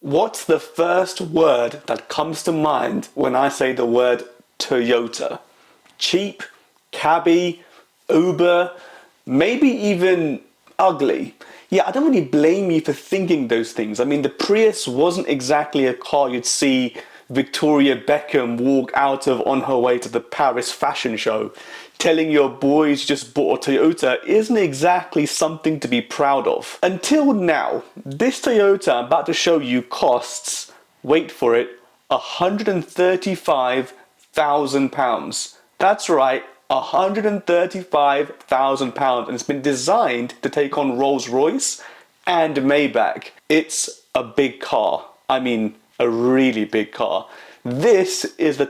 What's the first word that comes to mind when I say the word Toyota? Cheap, cabbie, Uber, maybe even ugly. Yeah, I don't really blame you for thinking those things. I mean, the Prius wasn't exactly a car you'd see Victoria Beckham walk out of on her way to the Paris fashion show. Telling your boys you just bought a Toyota isn't exactly something to be proud of. Until now, this Toyota I'm about to show you costs, wait for it, £135,000. That's right, £135,000, and it's been designed to take on Rolls-Royce and Maybach. It's a big car. I mean, a really big car. This is the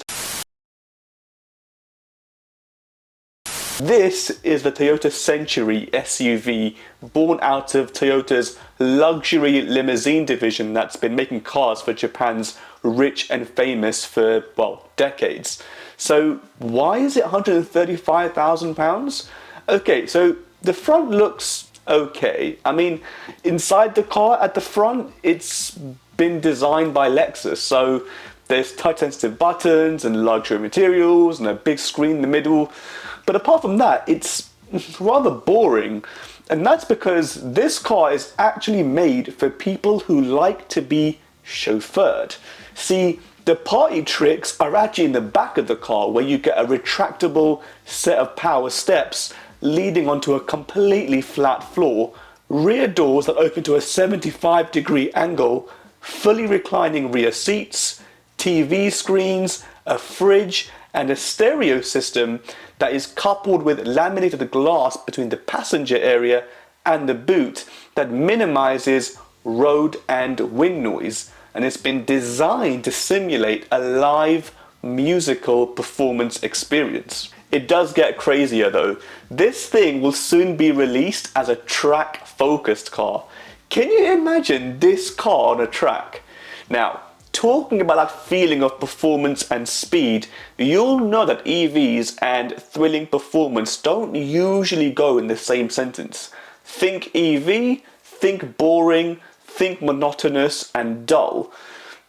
Toyota Century SUV, born out of Toyota's luxury limousine division that's been making cars for Japan's rich and famous for, well, decades. So why is it £135,000? Okay, so the front looks okay. I mean, inside the car at the front, it's been designed by Lexus, so there's touch-sensitive buttons and luxury materials and a big screen in the middle. But apart from that, it's rather boring. And that's because this car is actually made for people who like to be chauffeured. See, the party tricks are actually in the back of the car, where you get a retractable set of power steps leading onto a completely flat floor, rear doors that open to a 75-degree angle, fully reclining rear seats, TV screens, a fridge, and a stereo system that is coupled with laminated glass between the passenger area and the boot that minimizes road and wind noise. And it's been designed to simulate a live musical performance experience. It does get crazier though. This thing will soon be released as a track-focused car. Can you imagine this car on a track? Now, talking about that feeling of performance and speed, you'll know that EVs and thrilling performance don't usually go in the same sentence. Think EV, think boring, think monotonous and dull.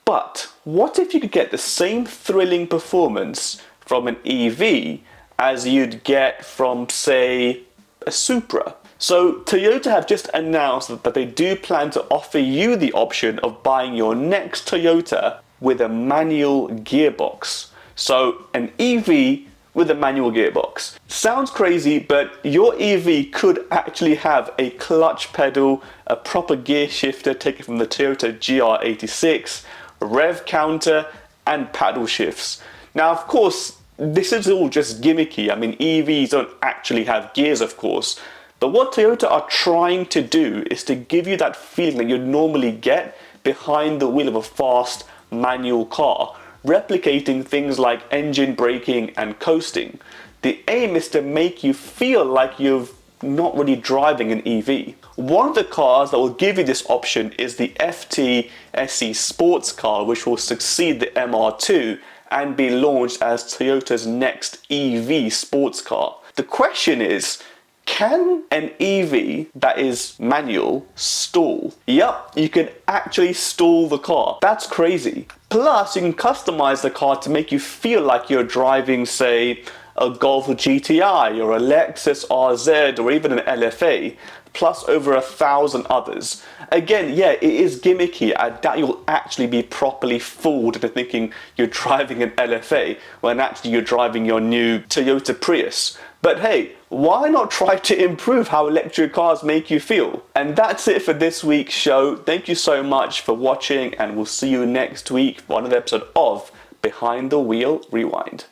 But what if you could get the same thrilling performance from an EV as you'd get from, say, a Supra? So Toyota have just announced that they do plan to offer you the option of buying your next Toyota with a manual gearbox. So an EV with a manual gearbox. Sounds crazy, but your EV could actually have a clutch pedal, a proper gear shifter taken from the Toyota GR86, rev counter, and paddle shifts. Now, of course, this is all just gimmicky. I mean, EVs don't actually have gears, of course. But what Toyota are trying to do is to give you that feeling that you normally get behind the wheel of a fast manual car, replicating things like engine braking and coasting. The aim is to make you feel like you're not really driving an EV. One of the cars that will give you this option is the FT SE sports car, which will succeed the MR2 and be launched as Toyota's next EV sports car. The question is, can an EV that is manual stall? Yup, you can actually stall the car. That's crazy. Plus, you can customize the car to make you feel like you're driving, say, a Golf GTI or a Lexus RZ or even an LFA, plus over 1,000 others. Again, yeah, it is gimmicky. I doubt you'll actually be properly fooled into thinking you're driving an LFA when actually you're driving your new Toyota Prius. But hey, why not try to improve how electric cars make you feel? And that's it for this week's show. Thank you so much for watching, and we'll see you next week for another episode of Behind the Wheel Rewind.